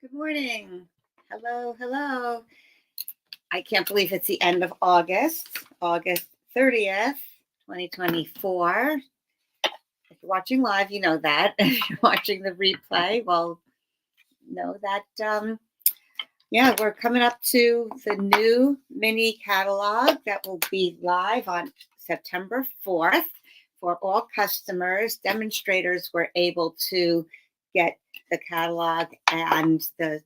Good morning. Hello, hello. I can't believe it's the end of August 30th, 2024. If you're watching live, you know that. If you're watching the replay, well, know that, we're coming up to the new mini catalog that will be live on September 4th for all customers. Demonstrators were able to get the catalog and the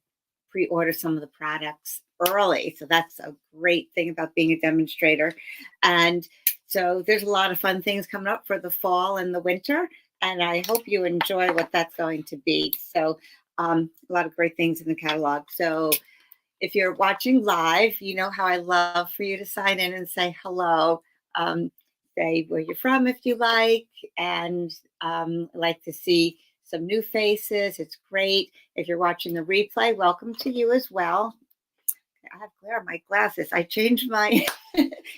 pre-order some of the products early. So that's a great thing about being a demonstrator. And so there's a lot of fun things coming up for the fall and the winter. And I hope you enjoy what that's going to be. So a lot of great things in the catalog. So if you're watching live, you know how I love for you to sign in and say hello. Say where you're from if you like, and like to see some new faces. It's great. If you're watching the replay, welcome to you as well. I have glare on my glasses. I changed my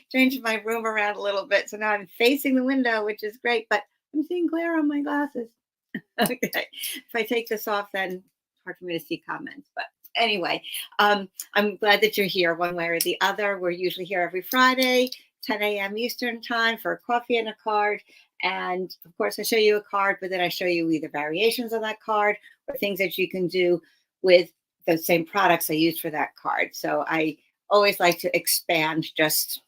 changed my room around a little bit, so now I'm facing the window, which is great. But I'm seeing glare on my glasses. Okay, if I take this off, then it's hard for me to see comments. But anyway, I'm glad that you're here one way or the other. We're usually here every Friday, 10 a.m. Eastern time for a coffee and a card. And of course, I show you a card, but then I show you either variations on that card or things that you can do with the same products I use for that card. So I always like to expand just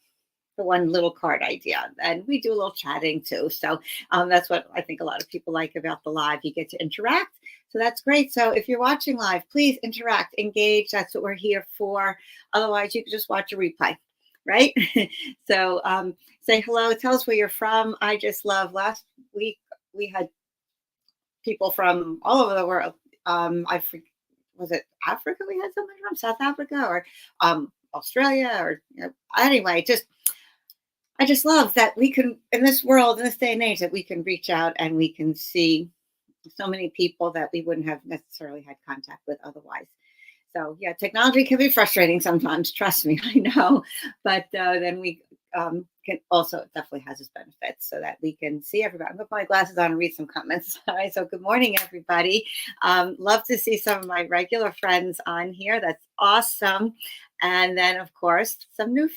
the one little card idea. And we do a little chatting too. So that's what I think a lot of people like about the live. You get to interact. So that's great. So if you're watching live, please interact, engage. That's what we're here for. Otherwise, you can just watch a replay, right? So say hello, tell us where you're from. I just love, last week we had people from all over the world. Was it Africa we had someone from? South Africa or Australia or anyway, I just love that we can, in this world, in this day and age, that we can reach out and we can see so many people that we wouldn't have necessarily had contact with otherwise. So yeah, technology can be frustrating sometimes, trust me, I know, but then we can also, it definitely has its benefits so that we can see everybody. I'm going to put my glasses on and read some comments. All right, so good morning, everybody. Love to see some of my regular friends on here. That's awesome. And then, of course, some new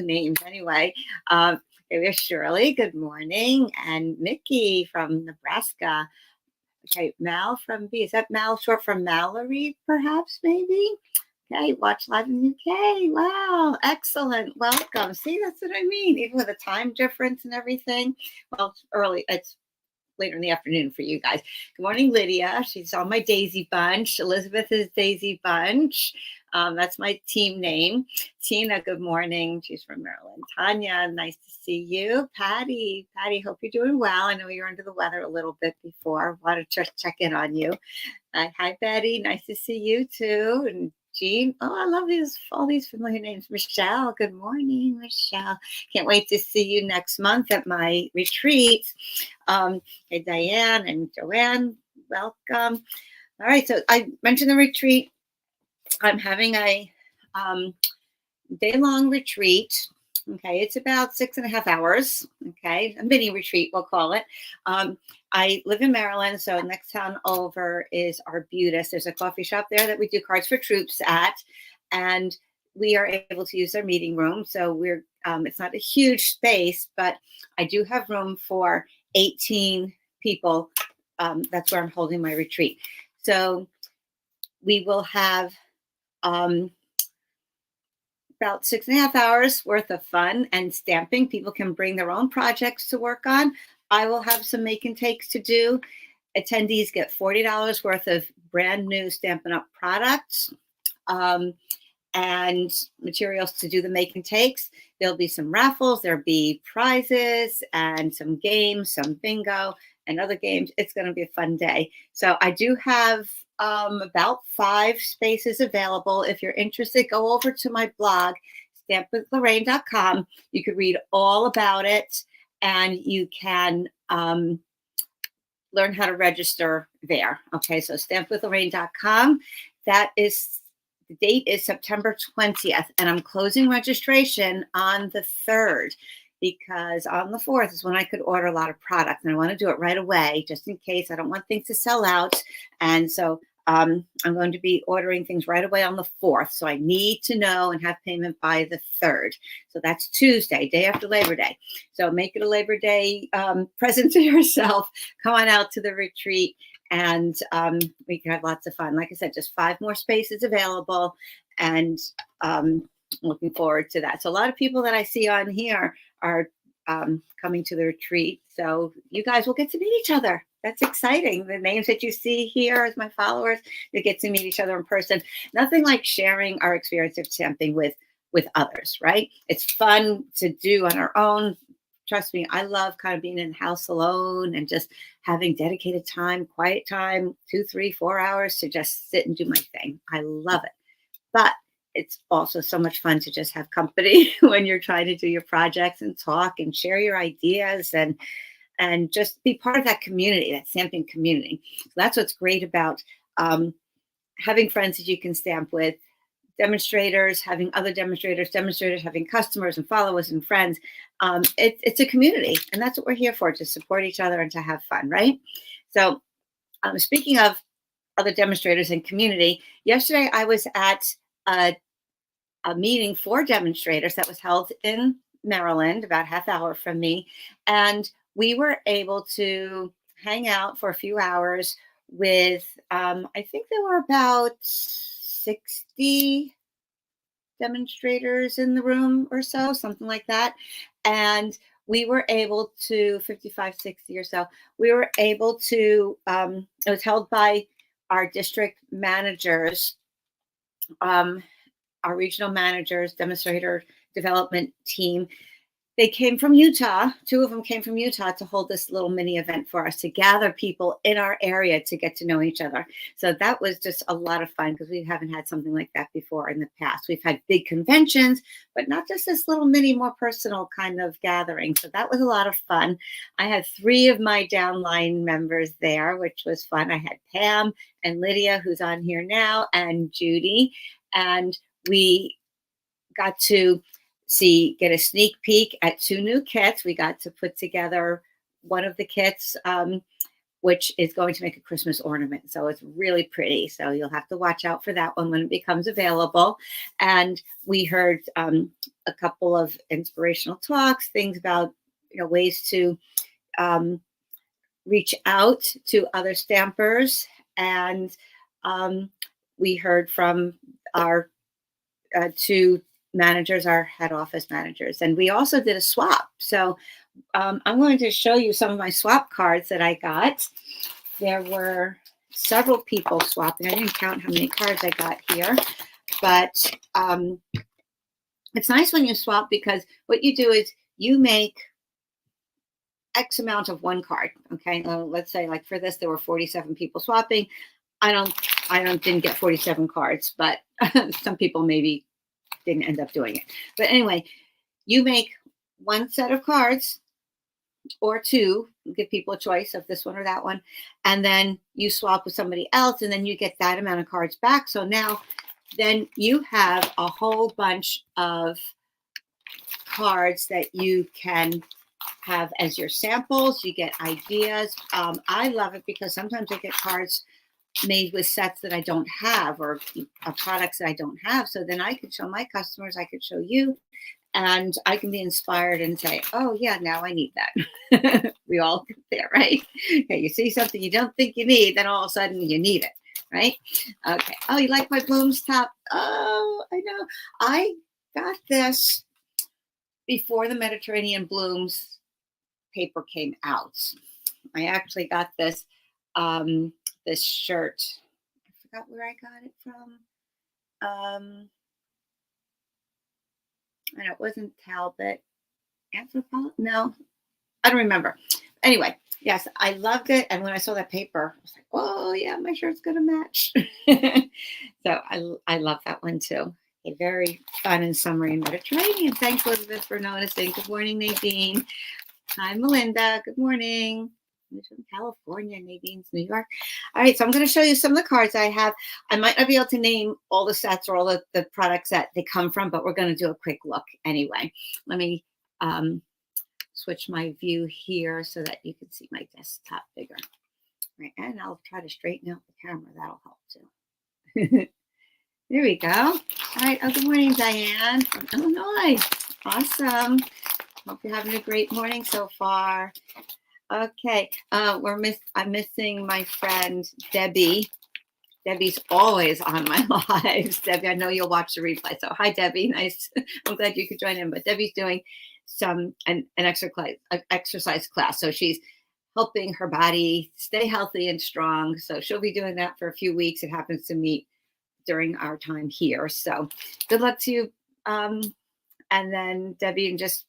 names anyway. There's Shirley, good morning, and Mickey from Nebraska. Okay, Mal from B. Is that Mal short from Mallory, perhaps, maybe? Okay, watch live in the UK. Wow, excellent. Welcome. See, that's what I mean. Even with a time difference and everything. Well, it's early. It's later in the afternoon for you guys. Good morning, Lydia. She's on my Daisy Bunch. Elizabeth is Daisy Bunch. That's my team name. Tina, good morning. She's from Maryland. Tanya, nice to see you. Patty, hope you're doing well. I know you're under the weather a little bit before. Wanted to check in on you. Hi, Betty. Nice to see you too. And Jean, I love all these familiar names. Michelle, good morning, Michelle. Can't wait to see you next month at my retreat. Hey, Diane and Joanne, welcome. All right, so I mentioned the retreat. I'm having a day-long retreat. Okay, it's about 6.5 hours. Okay, a mini retreat, we'll call it. I live in Maryland, so next town over is Arbutus. There's a coffee shop there that we do cards for troops at, and we are able to use their meeting room. So we're it's not a huge space, but I do have room for 18 people. That's where I'm holding my retreat. So we will have about 6.5 hours worth of fun and stamping. People can bring their own projects to work on. I will have some make and takes to do. Attendees get $40 worth of brand new Stampin' Up! Products and materials to do the make and takes. There'll be some raffles, there'll be prizes and some games, some bingo and other games. It's going to be a fun day. So I do have about 5 spaces available. If you're interested, go over to my blog, stampwithlorraine.com. You could read all about it and you can learn how to register there. Okay, so stampwithlorraine.com. The date is September 20th, and I'm closing registration on the 3rd because on the 4th is when I could order a lot of product, and I want to do it right away just in case. I don't want things to sell out, and so I'm going to be ordering things right away on the 4th. So I need to know and have payment by the 3rd. So that's Tuesday, day after Labor Day. So make it a Labor Day present to yourself. Come on out to the retreat, and we can have lots of fun. Like I said, just 5 more spaces available, and looking forward to that. So a lot of people that I see on here are coming to the retreat. So you guys will get to meet each other. That's exciting. The names that you see here as my followers, you get to meet each other in person. Nothing like sharing our experience of stamping with others, right? It's fun to do on our own. Trust me, I love kind of being in the house alone and just having dedicated time, quiet time, 2, 3, 4 hours to just sit and do my thing. I love it. But it's also so much fun to just have company when you're trying to do your projects and talk and share your ideas and just be part of that community, that stamping community. So that's what's great about having friends that you can stamp with, demonstrators, having other demonstrators having customers and followers and friends. It's a community, and that's what we're here for, to support each other and to have fun, right? So speaking of other demonstrators and community, yesterday I was at a meeting for demonstrators that was held in Maryland, about half hour from me. And we were able to hang out for a few hours with, I think there were about 60 demonstrators in the room or so, something like that. And we were able to, 55, 60 or so, we were able to, it was held by our district managers, our regional managers, demonstrator development team. They came from Utah. 2 of them came from Utah to hold this little mini event for us, to gather people in our area to get to know each other. So that was just a lot of fun, because we haven't had something like that before in the past. We've had big conventions, but not just this little mini, more personal kind of gathering. So that was a lot of fun. I had 3 of my downline members there, which was fun. I had Pam and Lydia, who's on here now, and Judy. And we got to get a sneak peek at 2 new kits. We got to put together one of the kits, which is going to make a Christmas ornament. So it's really pretty. So you'll have to watch out for that one when it becomes available. And we heard a couple of inspirational talks, things about, ways to reach out to other stampers. And we heard from our 2 managers, our head office managers, and we also did a swap. So I'm going to show you some of my swap cards that I got. There were several people swapping. I didn't count how many cards I got here, but it's nice when you swap, because what you do is you make X amount of one card. Okay, let's say, like for this, there were 47 people swapping. I didn't get 47 cards, but some people maybe didn't end up doing it. But anyway, you make 1 set of cards or 2, give people a choice of this one or that one, and then you swap with somebody else, and then you get that amount of cards back. So now then you have a whole bunch of cards that you can have as your samples. You get ideas. I love it because sometimes I get cards made with sets that I don't have, or products that I don't have. So then I could show my customers, I could show you, and I can be inspired and say, oh yeah, now I need that. We all get there, right? Okay, you see something you don't think you need, then all of a sudden you need it, right? Okay. Oh, you like my blooms top? Oh, I know. I got this before the Mediterranean Blooms paper came out. I actually got this this shirt. I forgot where I got it from. I know it wasn't Talbot. Anthropology? No, I don't remember. Anyway, yes, I loved it. And when I saw that paper, I was like, oh yeah, my shirt's gonna match. So I love that one too. A very fun and summery Mediterranean. Thanks, Elizabeth, for noticing. Good morning, Nadine. Hi, Melinda. Good morning. I'm from California. Nadine's New York. All right, so I'm going to show you some of the cards I have. I might not be able to name all the sets or all the products that they come from, but we're going to do a quick look anyway. Let me switch my view here so that you can see my desktop bigger. Right, and I'll try to straighten out the camera. That'll help too. There we go. All right. Oh, good morning, Diane from Illinois. Awesome. Hope you're having a great morning so far. Okay. I'm missing my friend Debbie. Debbie's always on my lives. Debbie, I know you'll watch the replay. So hi, Debbie. Nice. I'm glad you could join in. But Debbie's doing an exercise class. So she's helping her body stay healthy and strong. So she'll be doing that for a few weeks. It happens to meet during our time here. So good luck to you. And then Debbie, and just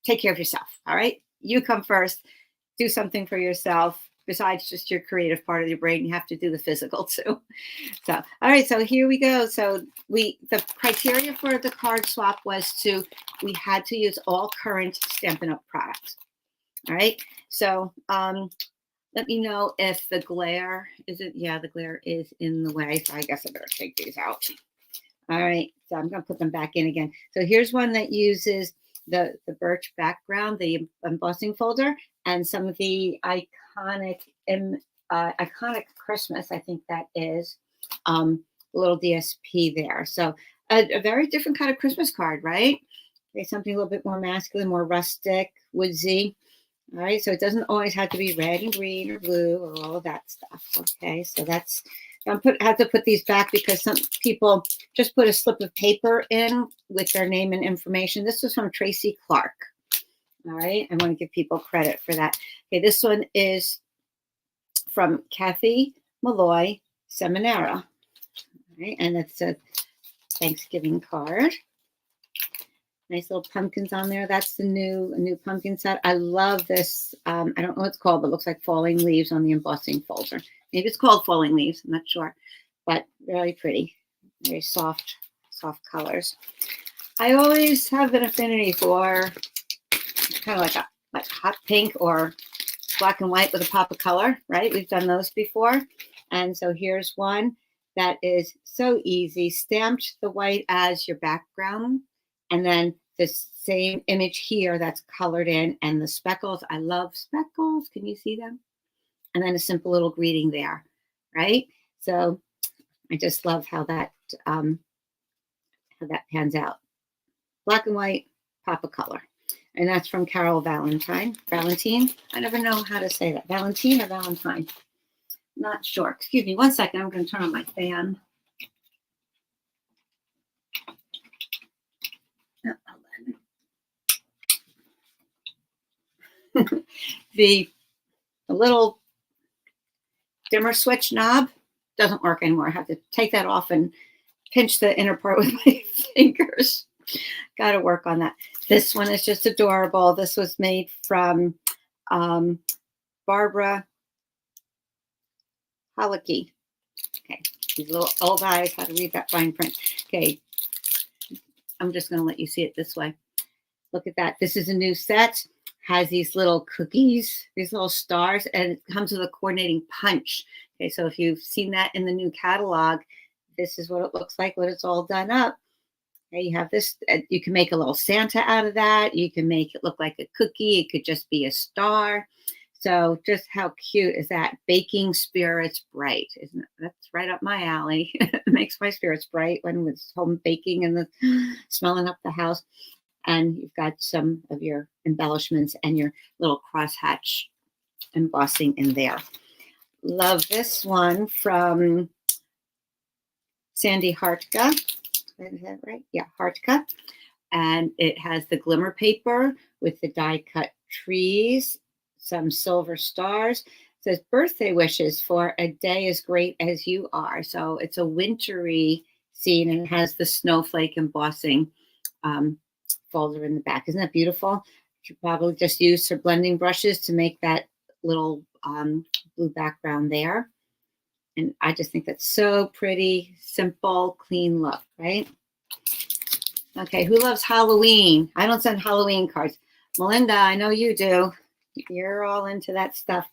take care of yourself. All right. You come first. Do something for yourself. Besides just your creative part of your brain, you have to do the physical too. So, all right. So here we go. So the criteria for the card swap was we had to use all current Stampin' Up! Products. All right. So, let me know if the glare the glare is in the way. So I guess I better take these out. All right. So I'm going to put them back in again. So here's one that uses the birch background, the embossing folder, and some of the iconic Christmas, I think that is, little DSP there. So a very different kind of Christmas card, right? Okay, something a little bit more masculine, more rustic, woodsy. All right, so it doesn't always have to be red and green or blue or all of that stuff. Okay, so that's, I have to put these back because some people just put a slip of paper in with their name and information. This was from Tracy Clark. All right, I want to give people credit for that. Okay, this one is from Kathy Malloy Seminara. All right, and it's a Thanksgiving card. Nice little pumpkins on there. That's a new pumpkin set. I love this. I don't know what it's called, but it looks like falling leaves on the embossing folder. Maybe it's called falling leaves. I'm not sure, but very pretty, very soft colors. I always have an affinity for kind of like hot pink or black and white with a pop of color, right? We've done those before. And so here's one that is so easy. Stamped the white as your background. And then the same image here that's colored in, and the speckles. I love speckles. Can you see them? And then a simple little greeting there, right? So I just love how that pans out. Black and white, pop of color. And that's from Carol Valentine. Valentine? I never know how to say that. Valentine or Valentine? Not sure. Excuse me 1 second. I'm going to turn on my fan. The little dimmer switch knob doesn't work anymore. I have to take that off and pinch the inner part with my fingers. Got to work on that. This one is just adorable. This was made from Barbara Halicki. Okay, these little old eyes, how to read that fine print. Okay, I'm just going to let you see it this way. Look at that. This is a new set. Has these little cookies, these little stars, and it comes with a coordinating punch. Okay, so if you've seen that in the new catalog, this is what it looks like when it's all done up. Okay, you have this, you can make a little Santa out of that. You can make it look like a cookie. It could just be a star. So just how cute is that? Baking spirits bright. Isn't it? That's right up my alley. It makes my spirits bright when it's home baking and smelling up the house. And you've got some of your embellishments and your little crosshatch embossing in there. Love this one from Sandy Hartka. Is that right? Yeah, Hartka. And it has the glimmer paper with the die cut trees, some silver stars. It says birthday wishes for a day as great as you are. So it's a wintry scene and it has the snowflake embossing folder in the back. Isn't that beautiful? You probably just use her blending brushes to make that little blue background there. And I just think that's so pretty, simple, clean look, right? Okay, who loves Halloween? I don't send Halloween cards. Melinda, I know you do. You're all into that stuff.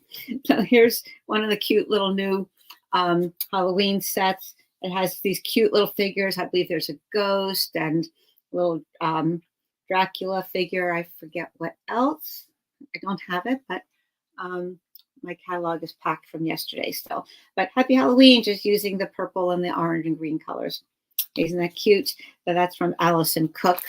So here's one of the cute little new Halloween sets. It has these cute little figures. I believe there's a ghost and little Dracula figure. I forget what else. I don't have it, but my catalog is packed from yesterday still. But happy Halloween, just using the purple and the orange and green colors. Isn't that cute? So that's from Allison Cook.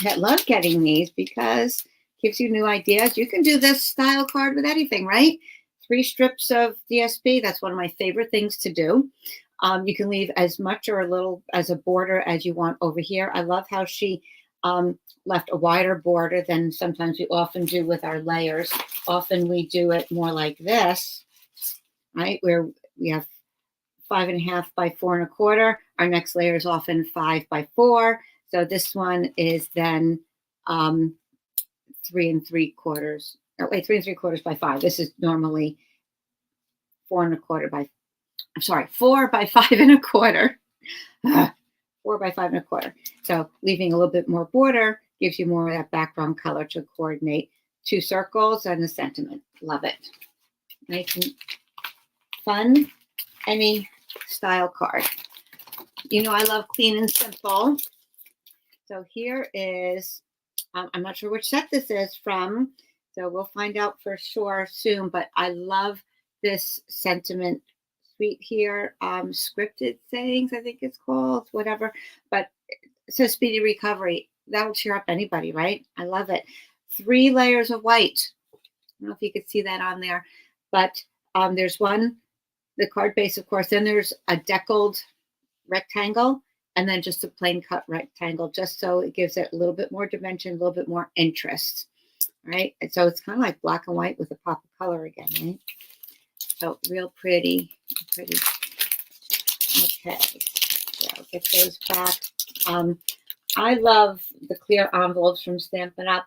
I love getting these because it gives you new ideas. You can do this style card with anything, right? 3 strips of DSP. That's one of my favorite things to do. You can leave as much or a little as a border as you want over here. I love how she left a wider border than sometimes we often do with our layers. Often we do it more like this, right? Where we have 5.5 by 4.25. Our next layer is often 5 by 4. So this one is then 3 3/4. Oh, wait, 3 3/4 by 5. This is normally 4.25 by. I'm sorry, 4 by 5.25. 4 by 5.25. So leaving a little bit more border gives you more of that background color to coordinate 2 circles and the sentiment. Love it. Nice and fun. Any style card. You know I love clean and simple. So here is, I'm not sure which set this is from, so we'll find out for sure soon, but I love this sentiment suite here. Scripted sayings, I think it's called, whatever, but it says speedy recovery. That'll cheer up anybody, right? I love it. 3 layers of white. I don't know if you could see that on there, but there's one, the card base, of course, then there's a deckled rectangle, and then just a plain cut rectangle, just so it gives it a little bit more dimension, a little bit more interest, right? And so it's kind of like black and white with a pop of color again, right? So real pretty, pretty. Okay, so I'll get those back. I love the clear envelopes from Stampin' Up!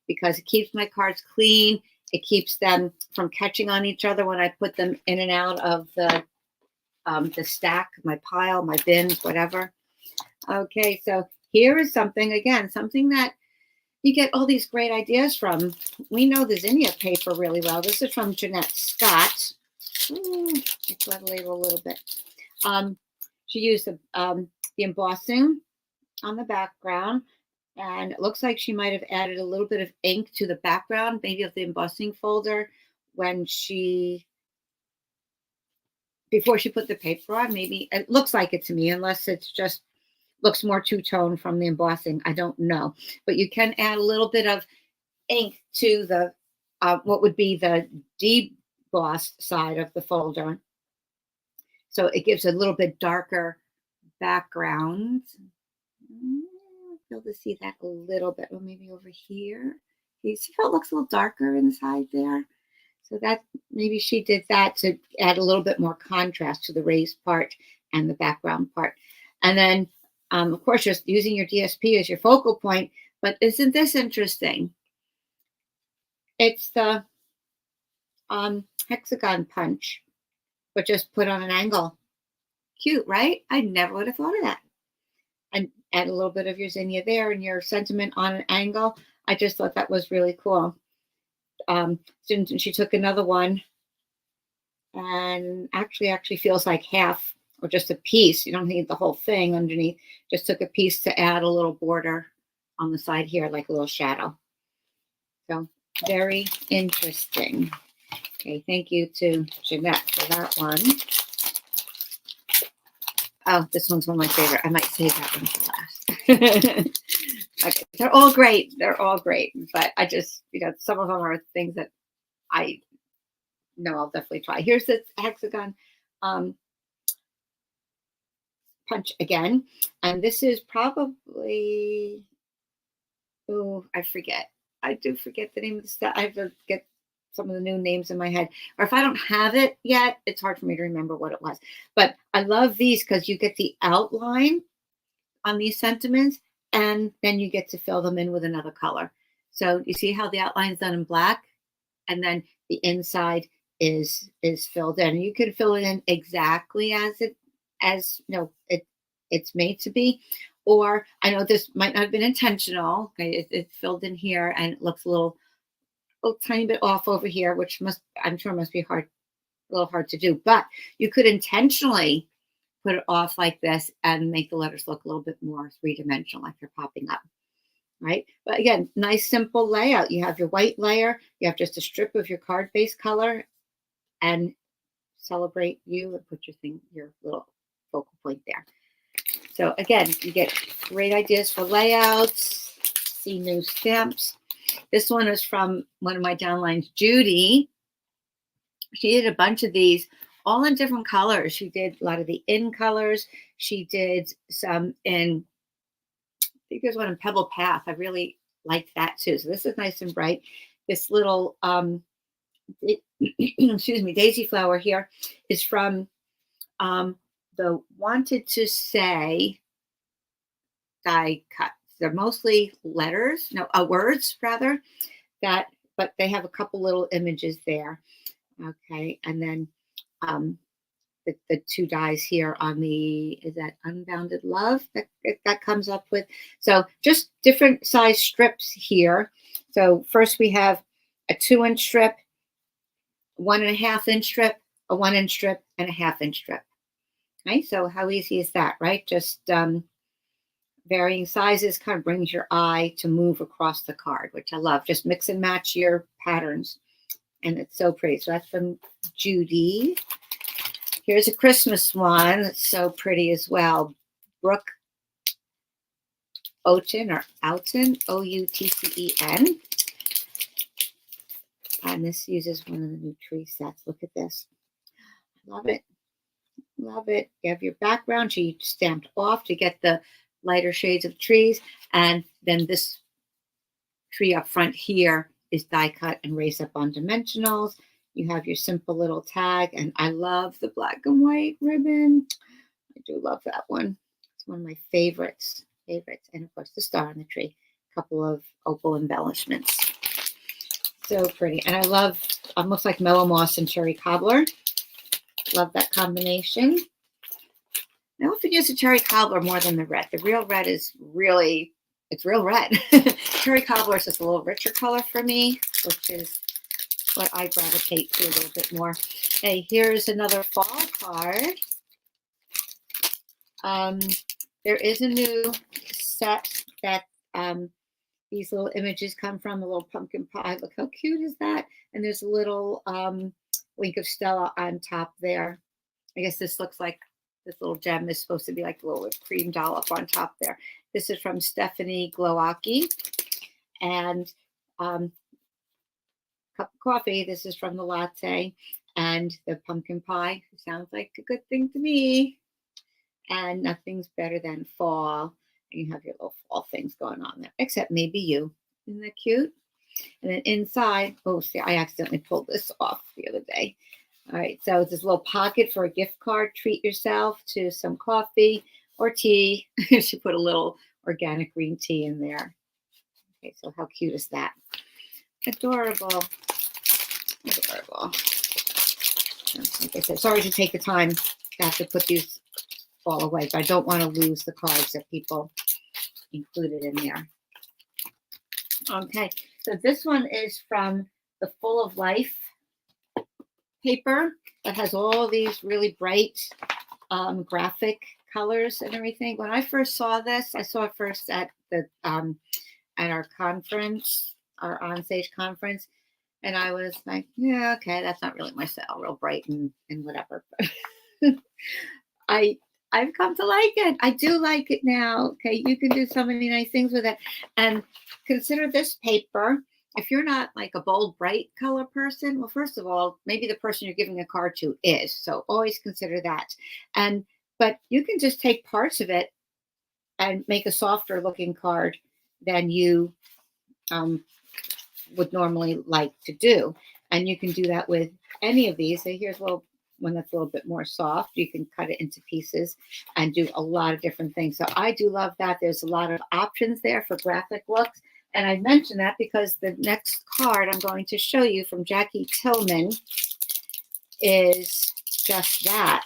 Because it keeps my cards clean. It keeps them from catching on each other when I put them in and out of the stack, my pile, my bins, whatever. Okay, so here is something, again, something that you get all these great ideas from. We know the zinnia paper really well. This is from Jeanette Scott. I let it label a little bit. She used the embossing on the background, and it looks like she might have added a little bit of ink to the background, maybe of the embossing folder when before she put the paper on. Maybe it looks like it to me, unless it's just looks more two-tone from the embossing. I don't know, but you can add a little bit of ink to the what would be the debossed side of the folder, so it gives a little bit darker background. Be able to see that a little bit. Well, maybe over here. You see how it looks a little darker inside there? So that maybe she did that to add a little bit more contrast to the raised part and the background part. And then, of course, just using your DSP as your focal point. But isn't this interesting? It's the hexagon punch, but just put on an angle. Cute, right? I never would have thought of that. And add a little bit of your zinnia there and your sentiment on an angle. I just thought that was really cool. She took another one and actually feels like half or just a piece. You don't need the whole thing underneath. Just took a piece to add a little border on the side here, like a little shadow. So very interesting. Okay, thank you to Jeanette for that one. Oh, this one's one of my favorite. I might save that one for last. Okay, they're all great. They're all great. But I just, some of them are things that I know I'll definitely try. Here's the hexagon punch again. And this is probably, I forget. I do forget the name of the stuff. I have to get some of the new names in my head. Or if I don't have it yet, it's hard for me to remember what it was. But I love these because you get the outline on these sentiments, and then you get to fill them in with another color. So you see how the outline's done in black, and then the inside is filled in. You can fill it in exactly as it's made to be. Or I know this might not have been intentional. Okay, it's filled in here, and it looks a little tiny bit off over here, which I'm sure must be a little hard to do. But you could intentionally put it off like this and make the letters look a little bit more 3-dimensional, like they're popping up. right? But again, nice simple layout. You have your white layer, you have just a strip of your card base color, and celebrate you and put your little focal point there. So again, you get great ideas for layouts, see new stamps. This one is from one of my downlines, Judy. She did a bunch of these all in different colors. She did a lot of the in colors. She did some in, I think there's one in Pebble Path. I really liked that too. So this is nice and bright. This little, excuse me, daisy flower here is from the Wanted to Say die cuts. They're mostly letters, no, words rather, but they have a couple little images there. Okay, and then the two dies here on is that Unbounded Love that comes up with. So just different size strips here. So first we have a 2-inch strip, 1.5-inch strip, a 1-inch strip, and a 1/2-inch strip. Okay, so how easy is that, right? Just varying sizes kind of brings your eye to move across the card, which I love. Just mix and match your patterns. And it's so pretty. So that's from Judy. Here's a Christmas one. That's so pretty as well. Brooke Outen or Outen, Outcen. And this uses one of the new tree sets. Look at this. Love it. Love it. You have your background. She stamped off to get the lighter shades of trees. And then this tree up front here is die cut and raised up on dimensionals. You have your simple little tag, and I love the black and white ribbon. I do love that one. It's one of my favorites. And of course, the star on the tree. A couple of opal embellishments. So pretty. And I love almost like Mellow Moss and Cherry Cobbler. Love that combination. I often use the Cherry Cobbler more than the red. The real red is really, it's real red. Cherry Cobbler is just a little richer color for me, which is what I gravitate to a little bit more. Hey, here's another fall card. There is a new set that these little images come from, a little pumpkin pie. Look how cute is that? And there's a little wink of Stella on top there. I guess this looks like this little gem is supposed to be like a little cream dollop on top there. This is from Stephanie Glowacki. And cup of coffee. This is from the latte. And the pumpkin pie sounds like a good thing to me. And nothing's better than fall. And you have your little fall things going on there, except maybe you. Isn't that cute? And then inside, oh, see, I accidentally pulled this off the other day. All right, so it's this little pocket for a gift card. Treat yourself to some coffee or tea. She put a little organic green tea in there. Okay, so how cute is that? Adorable. Adorable. Like I said, sorry to take the time to have to put these all away, but I don't want to lose the cards that people included in there. Okay, so this one is from the Full of Life paper that has all these really bright graphic colors and everything. When I first saw this, I saw it first at the at our conference, our onstage conference, and I was like, yeah, okay, that's not really my style, real bright and whatever. I've come to like it. I do like it now. Okay, you can do so many nice things with it. And consider this paper. If you're not like a bold, bright color person, well, first of all, maybe the person you're giving a card to is. So always consider that. But you can just take parts of it and make a softer looking card than you would normally like to do. And you can do that with any of these. So here's a little one that's a little bit more soft. You can cut it into pieces and do a lot of different things. So I do love that. There's a lot of options there for graphic looks. And I mention that because the next card I'm going to show you from Jackie Tillman is just that.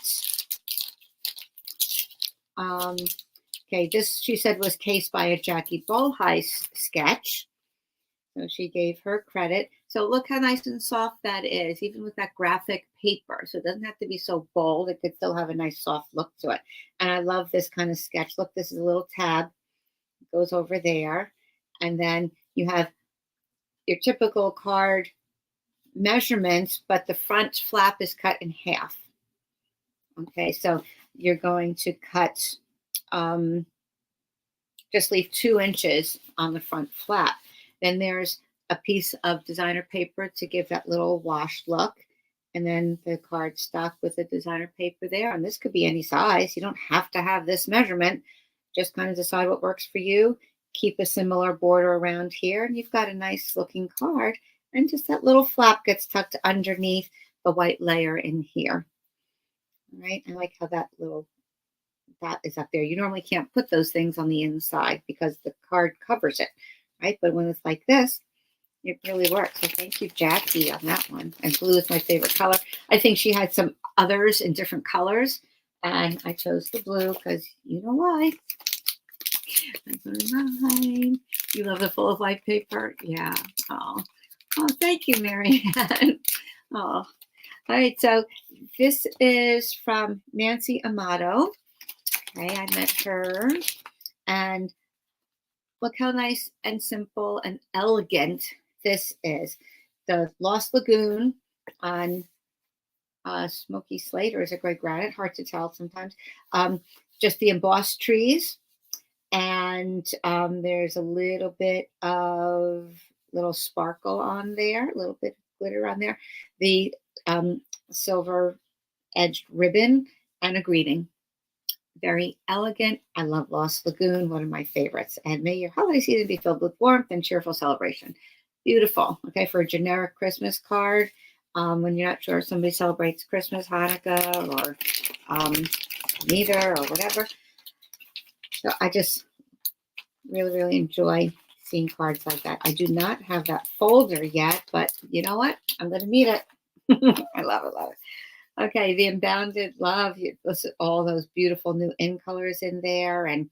Okay, this, she said, was cased by a Jackie Bolheis sketch. So she gave her credit. So look how nice and soft that is, even with that graphic paper. So it doesn't have to be so bold. It could still have a nice soft look to it. And I love this kind of sketch. Look, this is a little tab. It goes over there. And then you have your typical card measurements, but the front flap is cut in half. Okay, so you're going to cut, just leave 2 inches on the front flap. Then there's a piece of designer paper to give that little washed look. And then the card stock with the designer paper there. And this could be any size. You don't have to have this measurement. Just kind of decide what works for you. Keep a similar border around here. And you've got a nice looking card. And just that little flap gets tucked underneath the white layer in here. All right. I like how that is up there. You normally can't put those things on the inside because the card covers it, right? But when it's like this, it really works. So thank you, Jackie, on that one. And blue is my favorite color. I think she had some others in different colors, and I chose the blue because you know why. That's mine. You love the full of life paper? Yeah. Oh, thank you, Marianne. Oh, all right. So this is from Nancy Amato. Okay, I met her, and look how nice and simple and elegant this is. The Lost Lagoon on Smoky Slate, or is it gray granite? Hard to tell sometimes. Just the embossed trees, and there's a little bit of little sparkle on there, a little bit of glitter on there. The silver edged ribbon and a greeting. Very elegant. I love Lost Lagoon, one of my favorites. And may your holiday season be filled with warmth and cheerful celebration. Beautiful. Okay, for a generic Christmas card, when you're not sure if somebody celebrates Christmas, Hanukkah, or neither, or whatever. So I just really, really enjoy seeing cards like that. I do not have that folder yet, but you know what? I'm going to need it. I love it, love it. Okay, the Unbounded Love. You listen, all those beautiful new in colors in there, and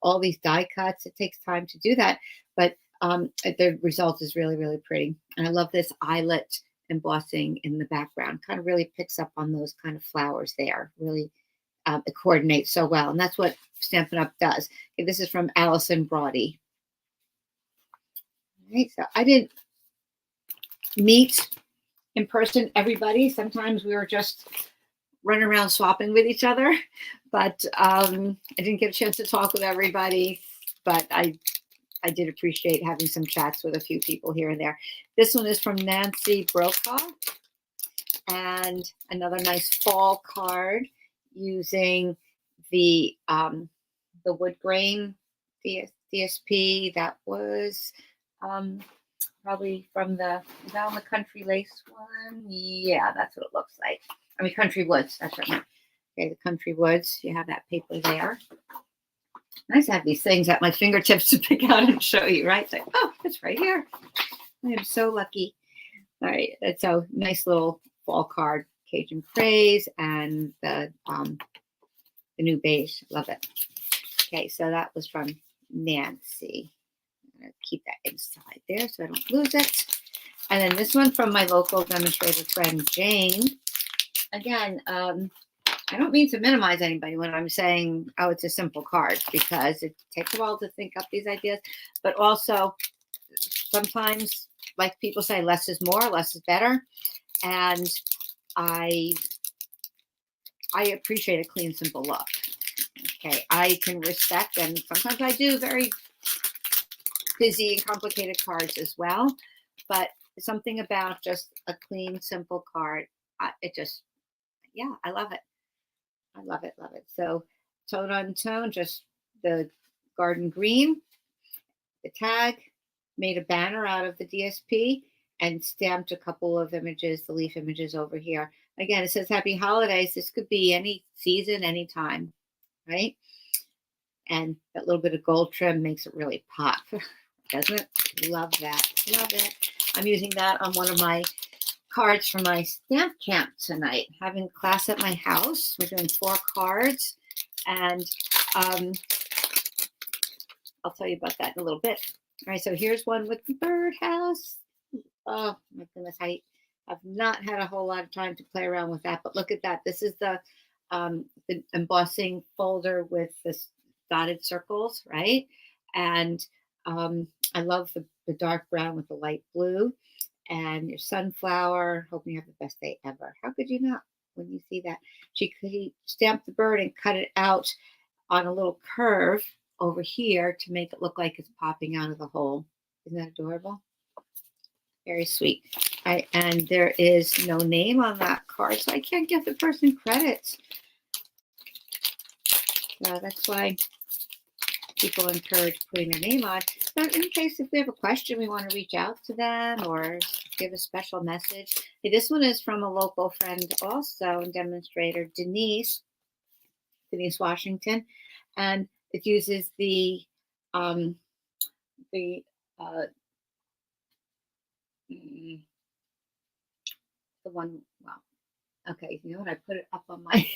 all these die cuts. It takes time to do that, but the result is really, really pretty. And I love this eyelet embossing in the background. Kind of really picks up on those kind of flowers there. Really, it coordinates so well, and that's what Stampin' Up does. Okay, this is from Allison Brody. All right, so I didn't meet in person everybody. Sometimes we were just running around swapping with each other, but I didn't get a chance to talk with everybody, but I did appreciate having some chats with a few people here and there. This one is from Nancy Brokaw, and another nice fall card using the wood grain DSP. That was probably from the Country Lace one. Yeah, that's what it looks like. I mean, Country Woods. That's right. Okay, the Country Woods. You have that paper there. Nice to have these things at my fingertips to pick out and show you, right? It's like, oh, it's right here. I am so lucky. All right, it's a nice little fall card, Cajun Craze, and the new beige. Love it. Okay, so that was from Nancy. I'm going to keep that inside there so I don't lose it. And then this one from my local demonstrator friend, Jane. Again, I don't mean to minimize anybody when I'm saying, oh, it's a simple card, because it takes a while to think up these ideas. But also, sometimes, like people say, less is more, less is better. And I appreciate a clean, simple look. Okay, I can respect, and sometimes I do, very busy and complicated cards as well. But something about just a clean, simple card, I love it. I love it, love it. So tone on tone, just the garden green, the tag, made a banner out of the DSP, and stamped a couple of images, the leaf images over here. Again, it says Happy Holidays. This could be any season, any time, right? And that little bit of gold trim makes it really pop, doesn't it? Love that. Love it. I'm using that on one of my cards for my stamp camp tonight. Having class at my house. We're doing 4 cards, and I'll tell you about that in a little bit. All right, so here's one with the birdhouse. Oh my goodness, I have not had a whole lot of time to play around with that, but look at that. This is the embossing folder with the dotted circles, right? And I love the dark brown with the light blue and your sunflower. Hoping you have the best day ever. How could you not when you see that? He stamped the bird and cut it out on a little curve over here to make it look like it's popping out of the hole. Isn't that adorable? Very sweet. And there is no name on that card, so I can't give the person credit. So that's why people encourage putting their name on. But in case if we have a question, we want to reach out to them or give a special message. Hey, this one is from a local friend also, Demonstrator, Denise Washington, and it uses the one. Well, okay, you know what? I put it up on my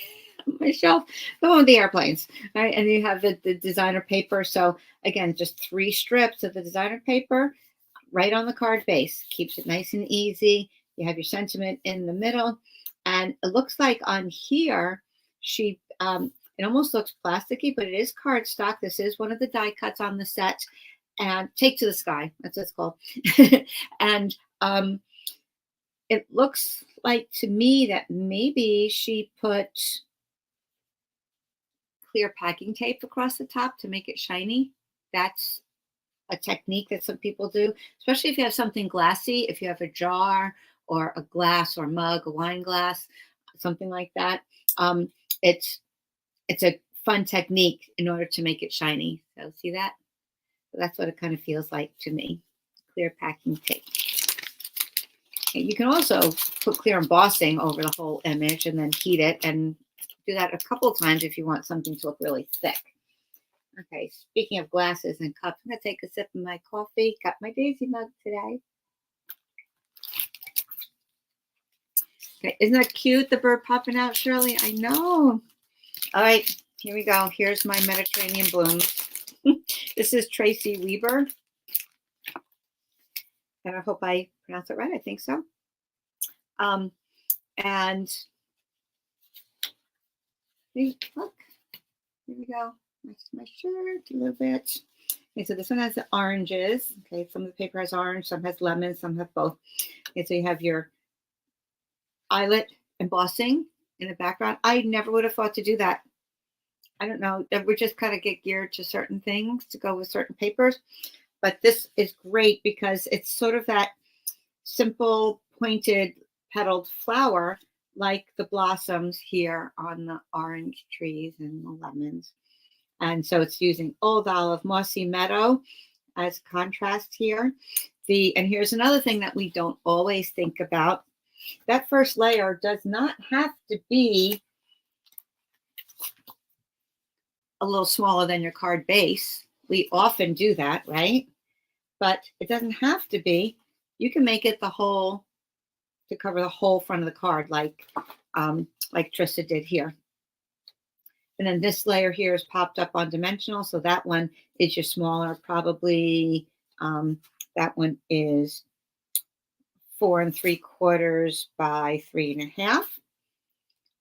my shelf. The one with the airplanes, right? And you have the designer paper. So again, just 3 strips of the designer paper right on the card base. Keeps it nice and easy. You have your sentiment in the middle, and it looks like on here she it almost looks plasticky, but it is cardstock. This is one of the die cuts on the set. And Take to the Sky, that's what it's called. And it looks like to me that maybe she put clear packing tape across the top to make it shiny. That's a technique that some people do, especially if you have something glassy, if you have a jar or a glass or mug, a wine glass, something like that. It's a fun technique in order to make it shiny. So see that? So that's what it kind of feels like to me. Clear packing tape. And you can also put clear embossing over the whole image and then heat it, and do that a couple of times if you want something to look really thick. Okay, speaking of glasses and cups, I'm going to take a sip of my coffee. Got my Daisy mug today. Okay, isn't that cute, the bird popping out, Shirley? I know. All right, here we go. Here's my Mediterranean blooms. This is Tracy Weber. And I hope I pronounce it right. I think so. And look, here we go. My shirt a little bit. Okay, so this one has the oranges. Okay, some of the paper has orange, some has lemon, some have both. Okay, so you have your eyelet embossing in the background. I never would have thought to do that. I don't know. That we just kind of get geared to certain things to go with certain papers. But this is great because it's sort of that simple pointed petaled flower like the blossoms here on the orange trees and the lemons. And so it's using old olive, mossy meadow as contrast here. And here's another thing that we don't always think about. That first layer does not have to be a little smaller than your card base. We often do that, right? But it doesn't have to be. You can make it the whole, to cover the whole front of the card, like Trista did here. And then this layer here is popped up on dimensional. So that one is your smaller, probably that one is 4 3/4 by 3 1/2.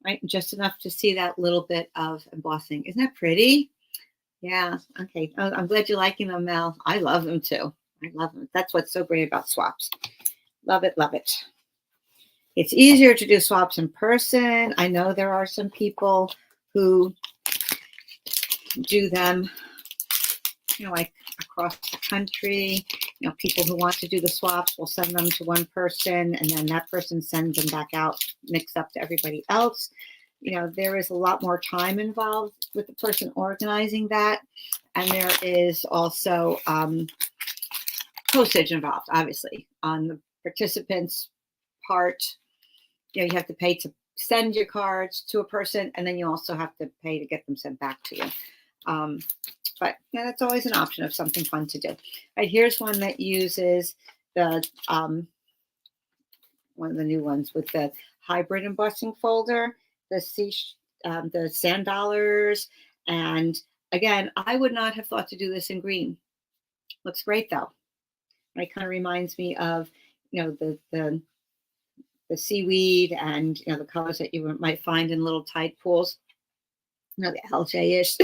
Right, just enough to see that little bit of embossing. Isn't that pretty? Yeah. Okay. Oh, I'm glad you're liking them, Mel. I love them too. I love them. That's what's so great about swaps. Love it. Love it. It's easier to do swaps in person. I know there are some people who do them, like across the country. People who want to do the swaps will send them to one person, and then that person sends them back out, mixed up to everybody else. There is a lot more time involved with the person organizing that. And there is also postage involved, obviously, on the participants' part. You have to pay to send your cards to a person, and then you also have to pay to get them sent back to you. But that's always an option of something fun to do. All right, here's one that uses the one of the new ones with the hybrid embossing folder, the sand dollars. And again, I would not have thought to do this in green. Looks great though. It kind of reminds me of the seaweed and the colors that you might find in little tide pools. No, the LJ-ish,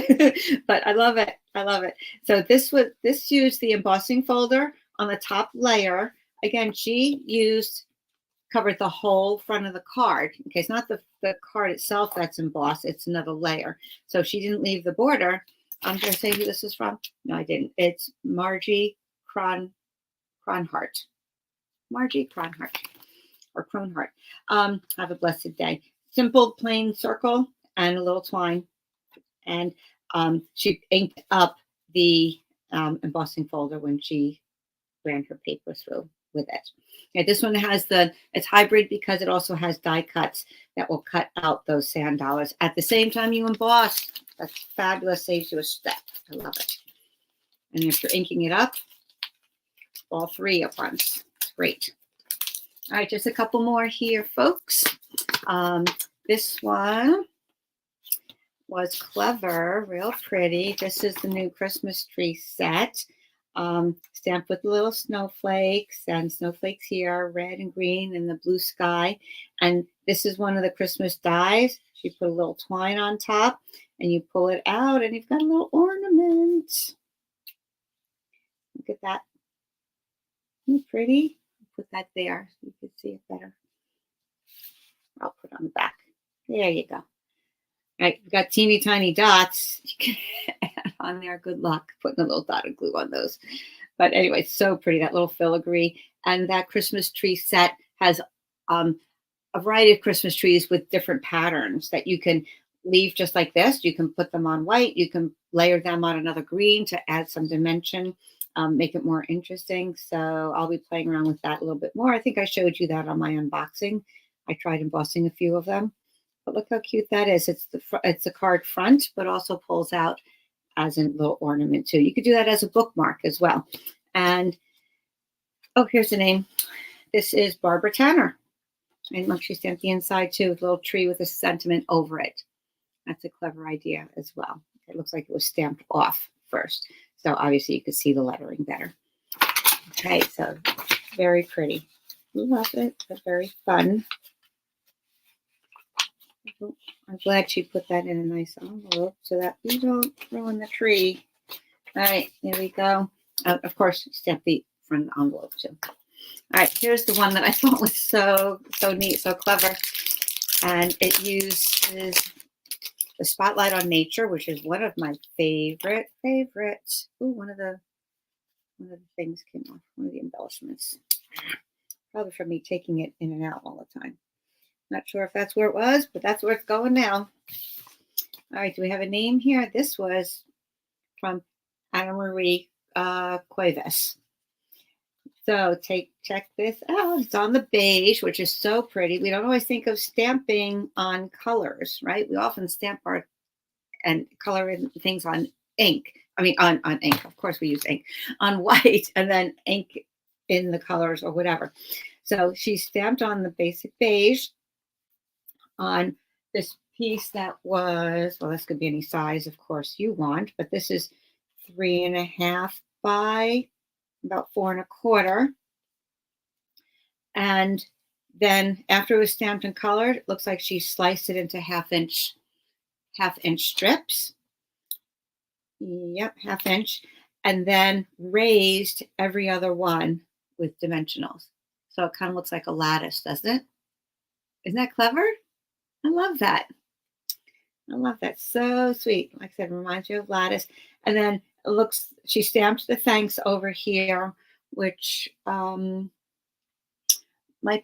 but I love it. I love it. So this used the embossing folder on the top layer. Again, she covered the whole front of the card. Okay, it's not the card itself that's embossed, it's another layer. So she didn't leave the border. Did I say who this is from? No, I didn't. It's Margie Cronhart. Margie Cronhart or Cronhart. Have a blessed day. Simple plain circle and a little twine. And she inked up the embossing folder when she ran her paper through with it. Okay, this one has it's hybrid because it also has die cuts that will cut out those sand dollars at the same time you emboss. That's fabulous, saves you a step. I love it. And if you're inking it up, all three at once. It's great. All right, just a couple more here, folks. This one was clever, real pretty. This is the new Christmas tree set. Stamped with little snowflakes and snowflakes here, red and green and the blue sky. And this is one of the Christmas dies. She put a little twine on top and you pull it out and you've got a little ornament. Look at that. Isn't it pretty? Put that there so you can see it better. I'll put it on the back. There you go. All right, we've got teeny tiny dots. You can add on there. Good luck putting a little dot of glue on those. But anyway, so pretty, that little filigree. And that Christmas tree set has a variety of Christmas trees with different patterns that you can leave just like this. You can put them on white. You can layer them on another green to add some dimension, make it more interesting. So I'll be playing around with that a little bit more. I think I showed you that on my unboxing. I tried embossing a few of them. But look how cute that is. It's the card front, but also pulls out as a little ornament too. You could do that as a bookmark as well. And oh, here's the name. This is Barbara Tanner. And look, she stamped the inside too with a little tree with a sentiment over it. That's a clever idea as well. It looks like it was stamped off first. So obviously you could see the lettering better. Okay, so very pretty. Love it, but very fun. I'm glad she put that in a nice envelope so that we don't ruin the tree. All right, here we go. Of course, stamp the front envelope too. All right, here's the one that I thought was so neat, so clever. And it uses the Spotlight on Nature, which is one of my favorites. Ooh, one of the things came off, one of the embellishments. Probably from me taking it in and out all the time. Not sure if that's where it was, but that's where it's going now. All right, do we have a name here? This was from Anna Marie Cuevas. So check this out. It's on the beige, which is so pretty. We don't always think of stamping on colors, right? We often stamp and color in things on ink. I mean, on ink. Of course, we use ink on white and then ink in the colors or whatever. So she stamped on the basic beige on this piece that was, well, this could be any size, of course, you want, but this is 3.5 by about 4 1/4. And then after it was stamped and colored, it looks like she sliced it into half-inch strips. Yep, 1/2 inch. And then raised every other one with dimensionals. So it kind of looks like a lattice, doesn't it? Isn't that clever? I love that. I love that. So sweet. Like I said, it reminds you of lattice. And then it looks, she stamped the thanks over here, which might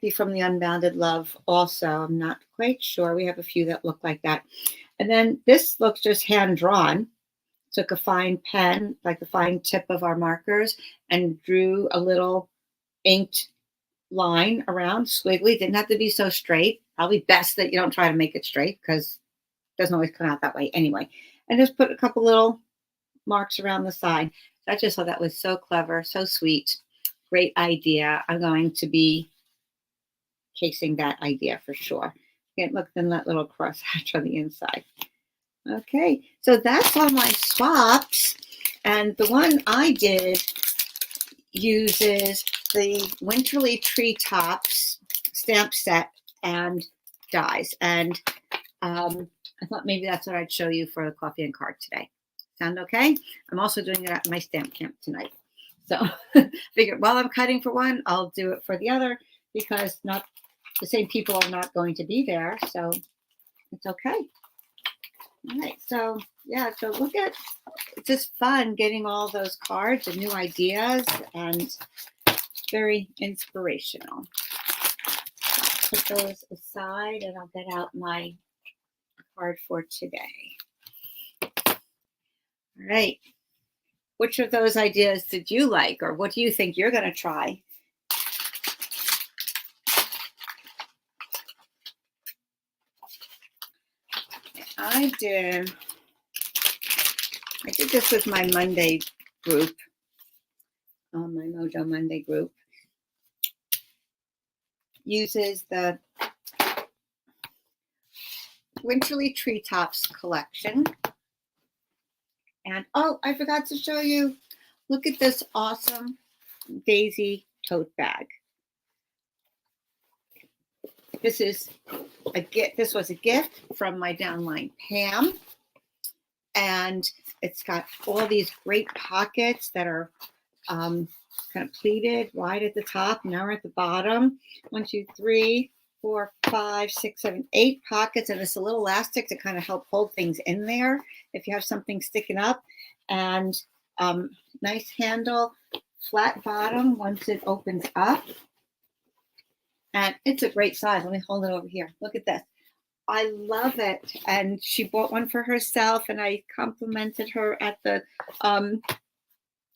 be from the Unbounded Love also. I'm not quite sure. We have a few that look like that. And then this looks just hand drawn. Took a fine pen, like the fine tip of our markers, and drew a little inked line around, squiggly. Didn't have to be so straight. Probably best that you don't try to make it straight because it doesn't always come out that way anyway. And just put a couple little marks around the side. So I just thought that was so clever, so sweet. Great idea. I'm going to be casing that idea for sure. Again, look, then that little cross hatch on the inside. Okay, so that's all my swaps. And the one I did uses the Winterly Treetops stamp set and dies. And I thought maybe that's what I'd show you for the coffee and card today. Sound okay? I'm also doing it at my stamp camp tonight. So figure while I'm cutting for one, I'll do it for the other because not the same people are not going to be there. So it's okay. All right. So yeah, so look at, it's just fun getting all those cards and new ideas and very inspirational. Put those aside and I'll get out my card for today. All right. Which of those ideas did you like, or what do you think you're going to try? I did this with my Monday group, my Mojo Monday group. Uses the Winterly Treetops collection. And oh, I forgot to show you. Look at this awesome daisy tote bag. This is a gift. This was a gift from my downline Pam, and it's got all these great pockets that are kind of pleated wide at the top. Now we're at the bottom. 1, 2, 3, 4, 5, 6, 7, 8 pockets, and it's a little elastic to kind of help hold things in there if you have something sticking up. And nice handle, flat bottom once it opens up. And it's a great size. Let me hold it over here. Look at this. I love it. And she bought one for herself, and I complimented her at the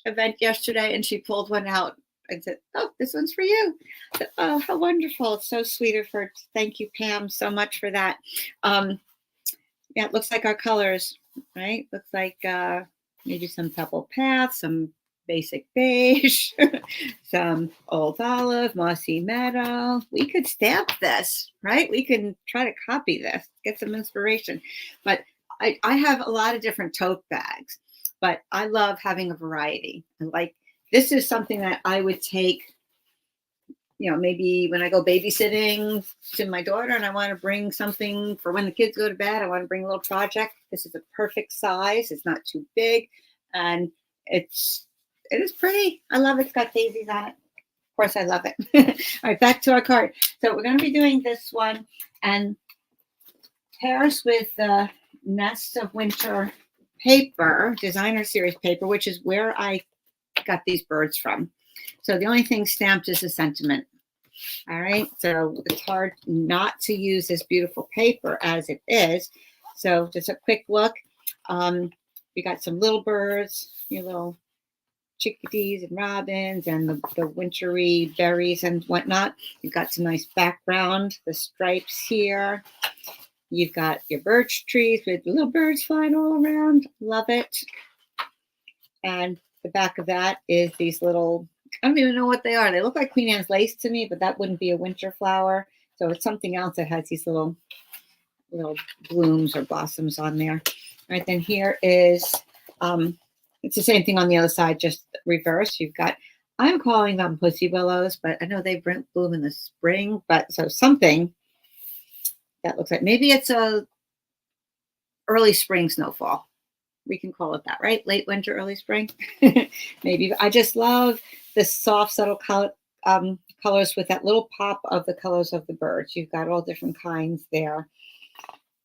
event yesterday, and she pulled one out and said, oh, this one's for you. I said, oh, how wonderful. It's so sweet of her. Thank you, Pam, so much for that. Yeah, it looks like our colors, right? Looks like maybe some Pebble Path, some basic beige, some old olive, mossy meadow. We could stamp this, right? We can try to copy this, get some inspiration. But I have a lot of different tote bags, but I love having a variety. And like, this is something that I would take, you know, maybe when I go babysitting to my daughter and I want to bring something for when the kids go to bed, I want to bring a little project. This is a perfect size. It's not too big. And it is pretty. I love it. It's got daisies on it. Of course, I love it. All right, back to our card. So we're going to be doing this one, and pairs with the Nest of Winter paper, designer series paper, which is where I got these birds from. So the only thing stamped is the sentiment. All right, so it's hard not to use this beautiful paper as it is. So just a quick look. We got some little birds, your little chickadees and robins, and the wintry berries and whatnot. You've got some nice background, the stripes here. You've got your birch trees with little birds flying all around. Love it. And the back of that is these little, I don't even know what they are. They look like Queen Anne's lace to me, but that wouldn't be a winter flower. So it's something else that has these little blooms or blossoms on there. All right, then here is, it's the same thing on the other side, just reverse. You've got, I'm calling them pussy willows, but I know they bloom in the spring. But so something that looks like, maybe it's a early spring snowfall. We can call it that, right? Late winter, early spring. Maybe. I just love the soft, subtle colors with that little pop of the colors of the birds. You've got all different kinds there.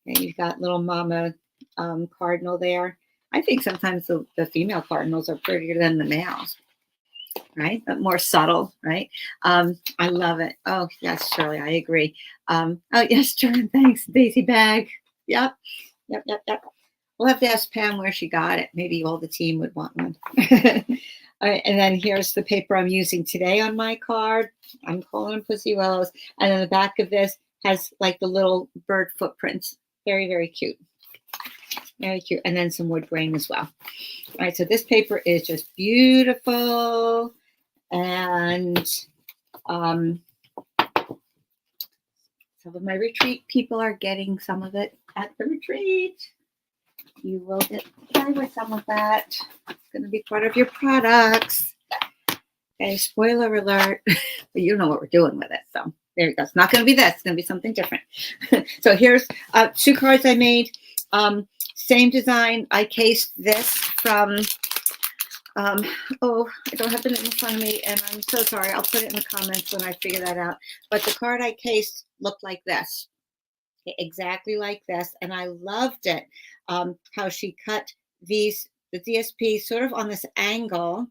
And you've got little mama cardinal there. I think sometimes the female cardinals are prettier than the males, right? But more subtle, right? I love it. Oh, yes, Shirley, I agree. Oh, yes, John, thanks. Daisy bag. Yep. We'll have to ask Pam where she got it. Maybe all the team would want one. All right, and then here's the paper I'm using today on my card. I'm calling them pussy willows. And then the back of this has like the little bird footprints. Very, very cute. Very cute. And then some wood grain as well. All right, so this paper is just beautiful. And some of my retreat people are getting some of it at the retreat. You will get play with some of that. It's going to be part of your products. Okay, spoiler alert. But you know what we're doing with it. So there you go. It's not going to be this. It's going to be something different. So here's 2 cards I made. Same design. I cased this from, oh, I don't have it in front of me, and I'm so sorry. I'll put it in the comments when I figure that out. But the card I cased looked like this, exactly like this, and I loved it. How she cut the DSP sort of on this angle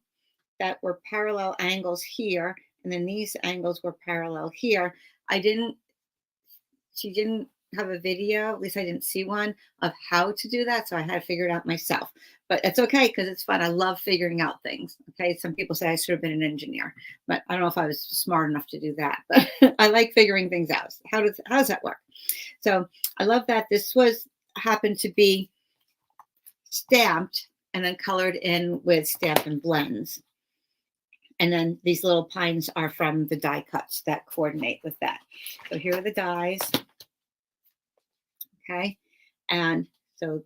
that were parallel angles here, and then these angles were parallel here. She didn't have a video, at least I didn't see one, of how to do that, so I had to figure it out myself. But it's okay because it's fun. I love figuring out things. Okay, some people say I should have been an engineer, but I don't know if I was smart enough to do that. But I like figuring things out. How does that work? So I love that. This happened to be stamped and then colored in with Stampin' blends. And then these little pines are from the die cuts that coordinate with that. So here are the dies. Okay. And so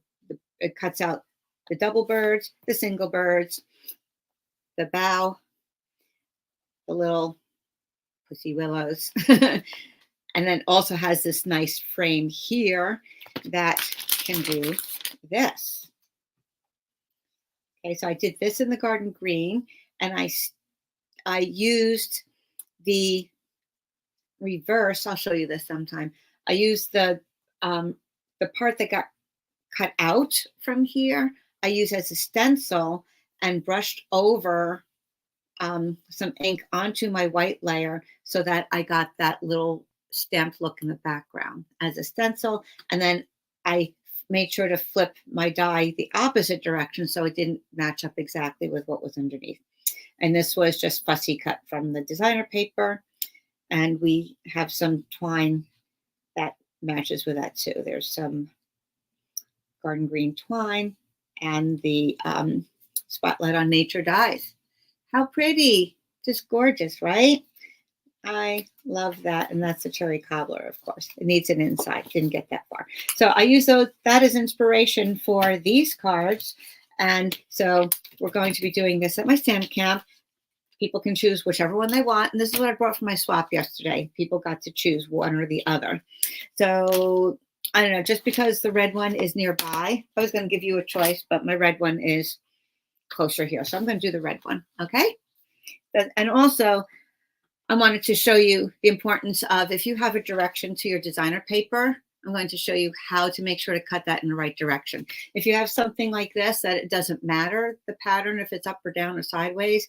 it cuts out the double birds, the single birds, the bow, the little pussy willows. And then also has this nice frame here that can do this. Okay. So I did this in the garden green, and I used the reverse. I'll show you this sometime. I used the part that got cut out from here. I used as a stencil and brushed over some ink onto my white layer so that I got that little stamped look in the background as a stencil. And then I made sure to flip my die the opposite direction so it didn't match up exactly with what was underneath. And this was just fussy cut from the designer paper. And we have some twine that matches with that too. There's some garden green twine and the Spotlight on Nature dies. How pretty. Just gorgeous, right? I love that. And that's a cherry cobbler, of course. It needs an inside. Didn't get that far. So I use that as inspiration for these cards. And so we're going to be doing this at my stamp camp. People can choose whichever one they want. And this is what I brought from my swap yesterday. People got to choose one or the other. So I don't know, just because the red one is nearby, I was going to give you a choice, but my red one is closer here. So I'm going to do the red one. Okay. And also, I wanted to show you the importance of, if you have a direction to your designer paper, I'm going to show you how to make sure to cut that in the right direction. If you have something like this, that it doesn't matter the pattern, if it's up or down or sideways,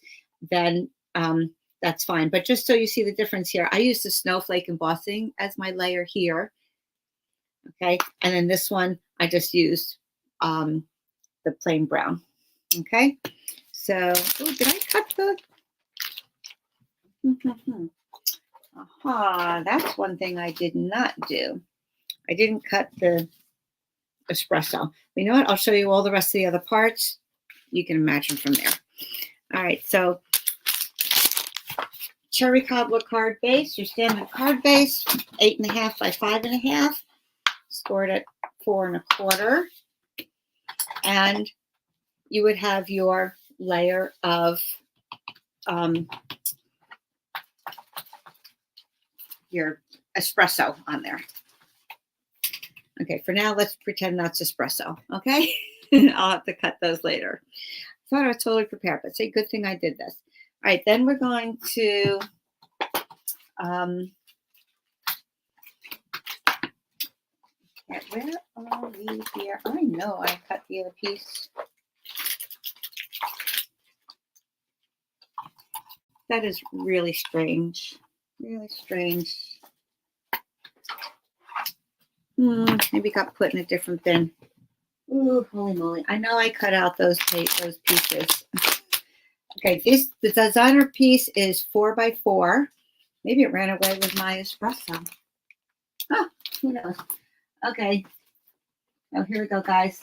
then that's fine. But just so you see the difference here, I use the snowflake embossing as my layer here. Okay. And then this one, I just used the plain brown. Okay. So, did I cut the? Aha, that's one thing I did not do. I didn't cut the espresso. You know what? I'll show you all the rest of the other parts. You can imagine from there. All right, so cherry cobbler card base, your standard card base, 8.5 by 5.5, scored at 4 1/4. And you would have your layer of your espresso on there. Okay, for now, let's pretend that's espresso, okay? I'll have to cut those later. Thought I was totally prepared, but say, good thing I did this. All right, then we're going to where are we here? I know I cut the other piece. That is really strange. Really strange. Maybe got put in a different bin. Ooh, holy moly. I know I cut out those pieces. Okay, the designer piece is 4 by 4. Maybe it ran away with my espresso. Oh, who knows? Okay. Now here we go, guys.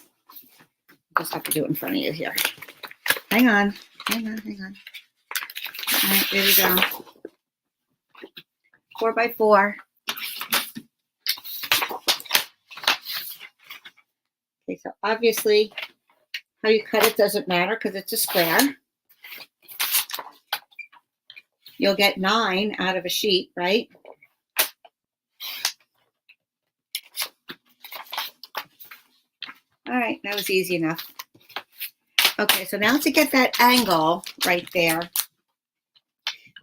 I just have to do it in front of you here. Hang on. All right, there we go. 4 by 4. Okay, so obviously how you cut it doesn't matter because it's a square. You'll get 9 out of a sheet, right? All right, that was easy enough. Okay, so now to get that angle right there,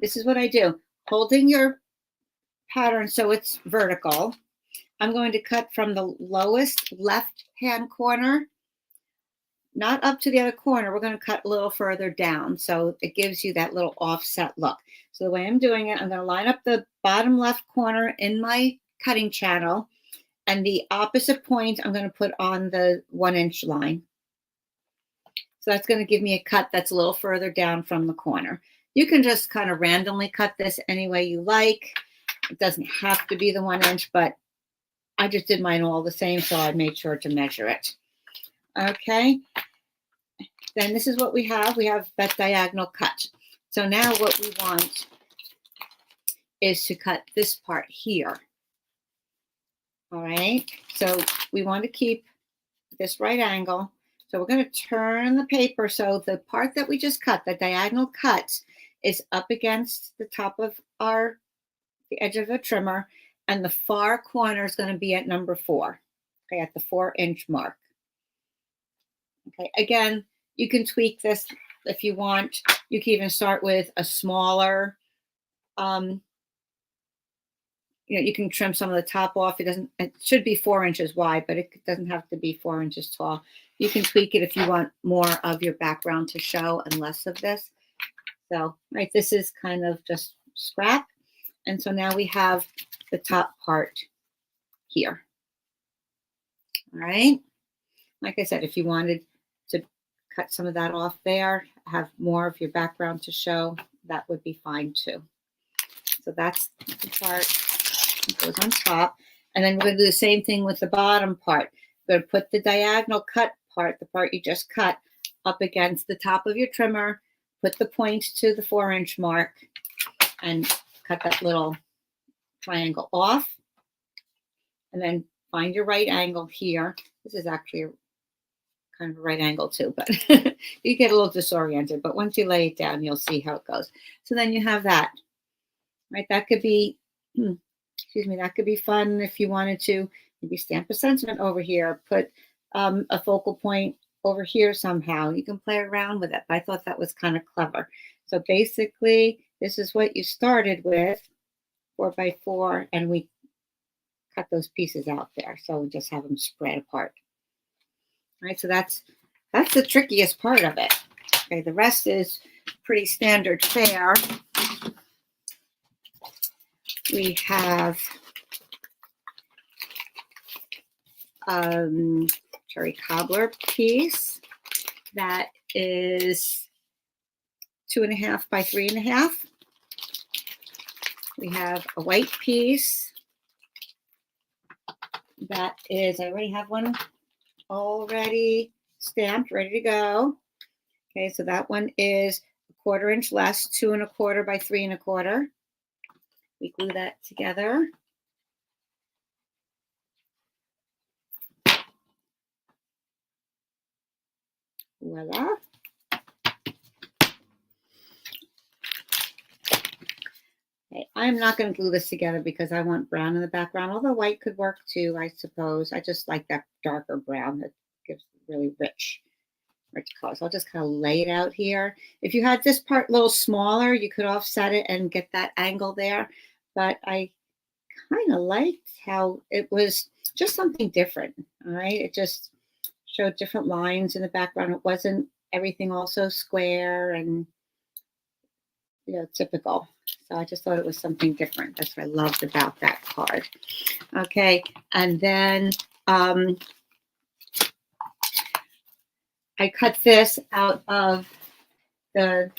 this is what I do. Holding your pattern so it's vertical, I'm going to cut from the lowest left-hand corner, not up to the other corner. We're going to cut a little further down, so it gives you that little offset look. So the way I'm doing it, I'm going to line up the bottom left corner in my cutting channel, and the opposite point I'm going to put on the 1-inch line. So that's going to give me a cut that's a little further down from the corner. You can just kind of randomly cut this any way you like. It doesn't have to be the 1 inch, but I just did mine all the same, so I made sure to measure it. Okay. Then this is what we have. We have that diagonal cut. So now what we want is to cut this part here. All right. So we want to keep this right angle. So we're going to turn the paper so the part that we just cut, the diagonal cut, is up against the top of the edge of the trimmer, and the far corner is going to be at number 4, okay, at the 4-inch mark. Okay, again, you can tweak this if you want. You can even start with a smaller, you can trim some of the top off. It should be 4 inches wide, but it doesn't have to be 4 inches tall. You can tweak it if you want more of your background to show and less of this. So, right, this is kind of just scrap. And so now we have the top part here. All right. Like I said, if you wanted to cut some of that off there, have more of your background to show, that would be fine too. So that's the part that goes on top. And then we're going to do the same thing with the bottom part. We're going to put the diagonal cut part, the part you just cut, up against the top of your trimmer, put the point to the 4-inch mark, and cut that little triangle off. And then find your right angle here. This is actually kind of a right angle too, but you get a little disoriented. But once you lay it down, you'll see how it goes. So then you have that. Right? That could be, that could be fun if you wanted to. Maybe stamp a sentiment over here, put a focal point over here somehow. You can play around with it. But I thought that was kind of clever. So basically, this is what you started with, 4x4, and we cut those pieces out there. So we just have them spread apart. All right, so that's the trickiest part of it. Okay, the rest is pretty standard fare. We have cherry cobbler piece that is 2.5 by 3.5. We have a white piece that is, I already have one already stamped, ready to go. Okay, so that one is 1/4 inch less, 2.25 by 3.25. We glue that together. Voila. Okay, I'm not going to glue this together because I want brown in the background, although white could work too, I suppose. I just like that darker brown that gives really rich color. So I'll just kind of lay it out here. If you had this part a little smaller, you could offset it and get that angle there. But I kind of liked how it was just something different. All right. It just showed different lines in the background. It wasn't everything also square and, typical. So I just thought it was something different. That's what I loved about that card. Okay. And then I cut this out of the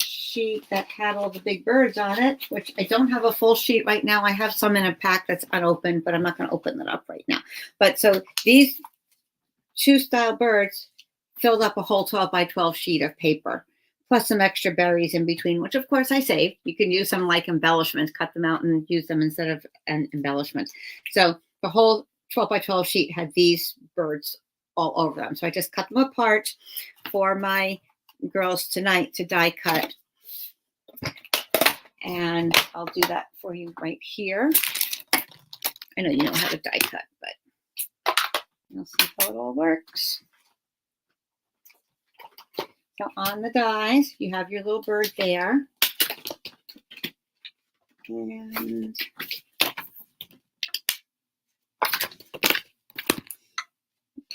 sheet that had all the big birds on it, which I don't have a full sheet right now. I have some in a pack that's unopened, but I'm not going to open that up right now. But so these 2 style birds filled up a whole 12 by 12 sheet of paper, plus some extra berries in between, which of course I saved. You can use them like embellishments, cut them out and use them instead of an embellishment. So the whole 12 by 12 sheet had these birds all over them. So I just cut them apart for my girls tonight to die cut. And I'll do that for you right here. I know you know how to die cut, but You'll see how it all works. So on the dies, you have your little bird there. And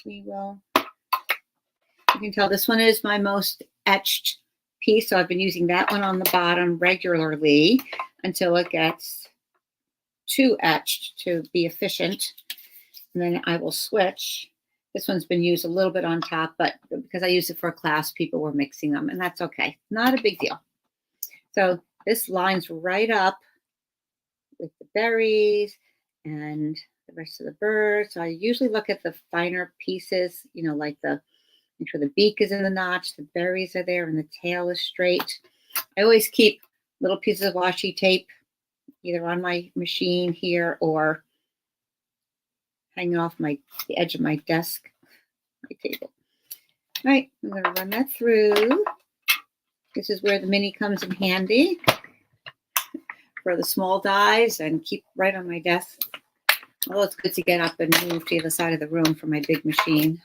we will, you can tell this one is my most etched piece. So I've been using that one on the bottom regularly until it gets too etched to be efficient. And then I will switch. This one's been used a little bit on top, but because I used it for a class, people were mixing them, and that's okay. Not a big deal. So this lines right up with the berries and the rest of the bird. So I usually look at the finer pieces, you know, like make sure the beak is in the notch, the berries are there, and the tail is straight. I always keep little pieces of washi tape either on my machine here or hanging off the edge of my desk, my table. All right, I'm going to run that through. This is where the mini comes in handy for the small dies and keep right on my desk. Although it's good to get up and move to the other side of the room for my big machine.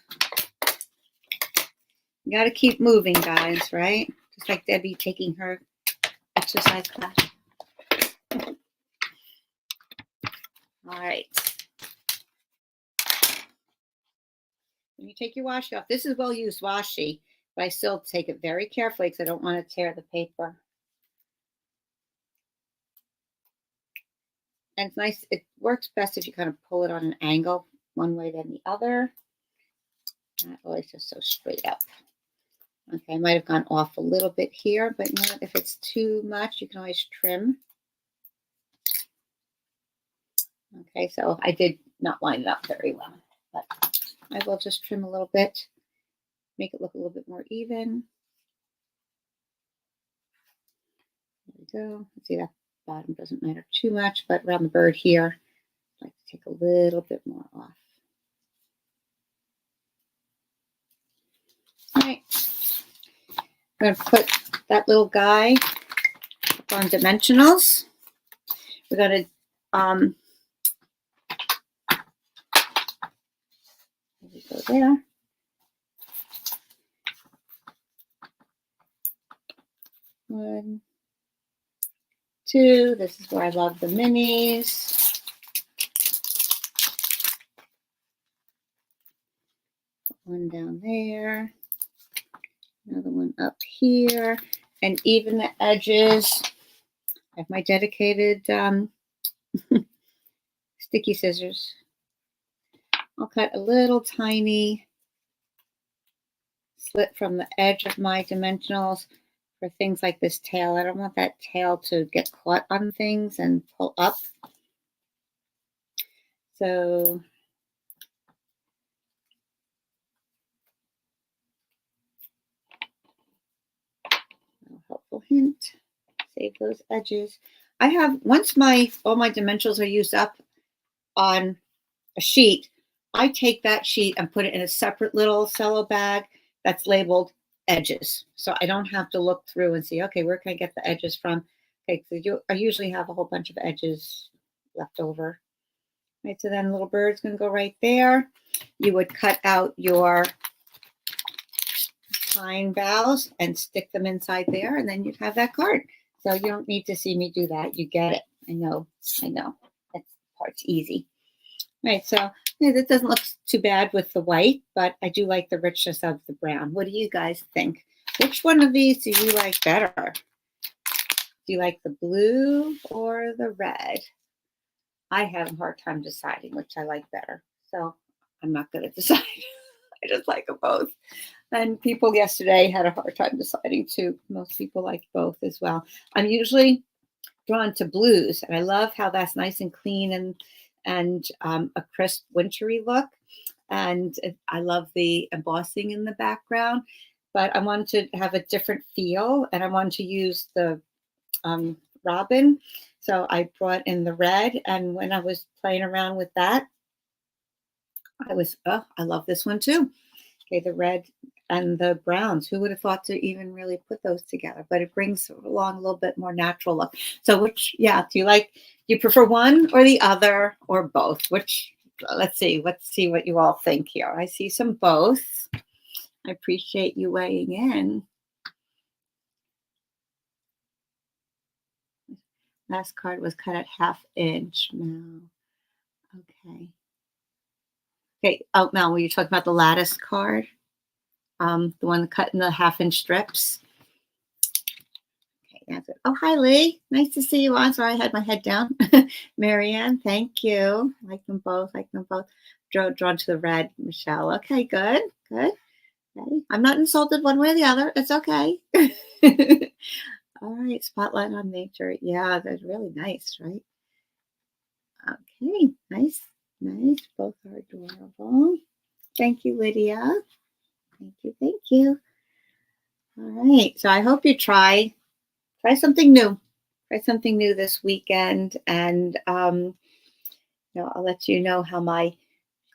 You got to keep moving, guys, right? Just like Debbie taking her exercise class. All right. When you take your washi off, this is well-used washi, but I still take it very carefully because I don't want to tear the paper. And it's nice. It works best if you kind of pull it on an angle one way than the other. Not always just so straight up. Okay, I might have gone off a little bit here, but you know what? If it's too much, you can always trim. Okay, so I did not line it up very well, but I will just trim a little bit, make it look a little bit more even. There we go. Let's see, that bottom doesn't matter too much, but around the bird here, I'd like to take a little bit more off. All right. I'm going to put that little guy up on dimensionals. We're going to there we go there. One, two. This is where I love the minis. One down there. Another one up here. And even the edges. I have my dedicated sticky scissors. I'll cut a little tiny slit from the edge of my dimensionals for things like this tail. I don't want that tail to get caught on things and pull up. So a helpful hint, save those edges. I have, once all my dimensionals are used up on a sheet, I take that sheet and put it in a separate little cello bag that's labeled edges. So I don't have to look through and see, okay, where can I get the edges from? Okay, so I usually have a whole bunch of edges left over. Right, so then the little bird's going to go right there. You would cut out your pine boughs and stick them inside there, and then you'd have that card. So you don't need to see me do that. You get it. I know. That part's easy. Right, so yeah, that doesn't look too bad with the white, but I do like the richness of the brown. What do you guys think? Which one of these do you like better? Do you like the blue or the red? I have a hard time deciding which I like better, so I'm not going to decide. I just like them both. And people yesterday had a hard time deciding too. Most people like both as well. I'm usually drawn to blues, and I love how that's nice and clean and a crisp wintry look. And I love the embossing in the background, but I wanted to have a different feel, and I wanted to use the robin. So I brought in the red, and when I was playing around with that, I love this one too. Okay, the red and the browns. Who would have thought to even really put those together? But it brings along a little bit more natural look. So do you prefer one or the other or both? Which let's see what you all think here. I see some both. I appreciate you weighing in. Last card was cut at 1/2 inch. Mel. Okay. Okay. Oh, Mel, were you talking about the lattice card? The one cut in the 1/2 inch strips. Okay, that's it. Oh, hi, Lee. Nice to see you on. Sorry, I had my head down. Marianne, thank you. Like them both. Like them both. Drawn to the red, Michelle. Okay, good. Good. Okay. I'm not insulted one way or the other. It's okay. All right, spotlight on nature. Yeah, that's really nice, right? Okay, nice, nice. Both are adorable. Thank you, Lydia. Thank you, thank you. All right, so I hope you try something new. Try something new this weekend, and I'll let you know how my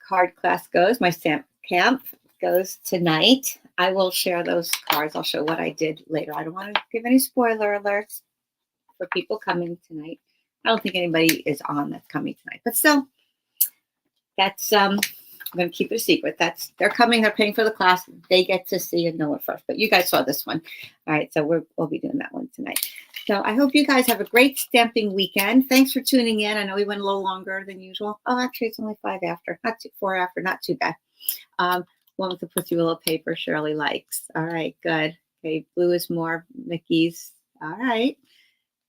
card class goes. My stamp camp goes tonight. I will share those cards. I'll show what I did later. I don't want to give any spoiler alerts for people coming tonight. I don't think anybody is on that's coming tonight, but still, that's I'm going to keep it a secret. They're coming. They're paying for the class. They get to see and know it first. But you guys saw this one, all right? So we'll be doing that one tonight. So I hope you guys have a great stamping weekend. Thanks for tuning in. I know we went a little longer than usual. Oh, actually, it's only 5 after, not 4 after. Not too bad. One with the pussy willow paper Shirley likes. All right, good. Okay, blue is more Mickey's. All right.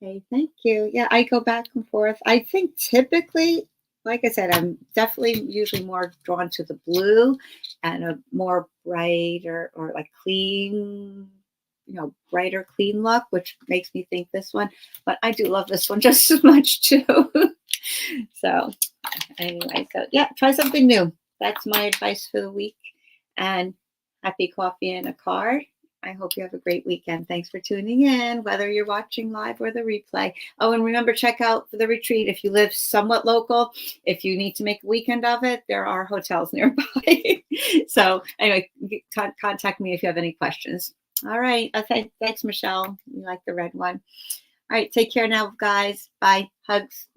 Okay, thank you. Yeah, I go back and forth. I think typically, like I said, I'm definitely usually more drawn to the blue and a more brighter or like clean, brighter, clean look, which makes me think this one. But I do love this one just as much too. So anyway, so yeah, try something new. That's my advice for the week. And happy coffee and a card. I hope you have a great weekend. Thanks for tuning in, whether you're watching live or the replay. Oh, and remember, check out the retreat if you live somewhat local. If you need to make a weekend of it, there are hotels nearby. So anyway, contact me if you have any questions. All right. Thanks, Michelle. You like the red one. All right. Take care now, guys. Bye. Hugs.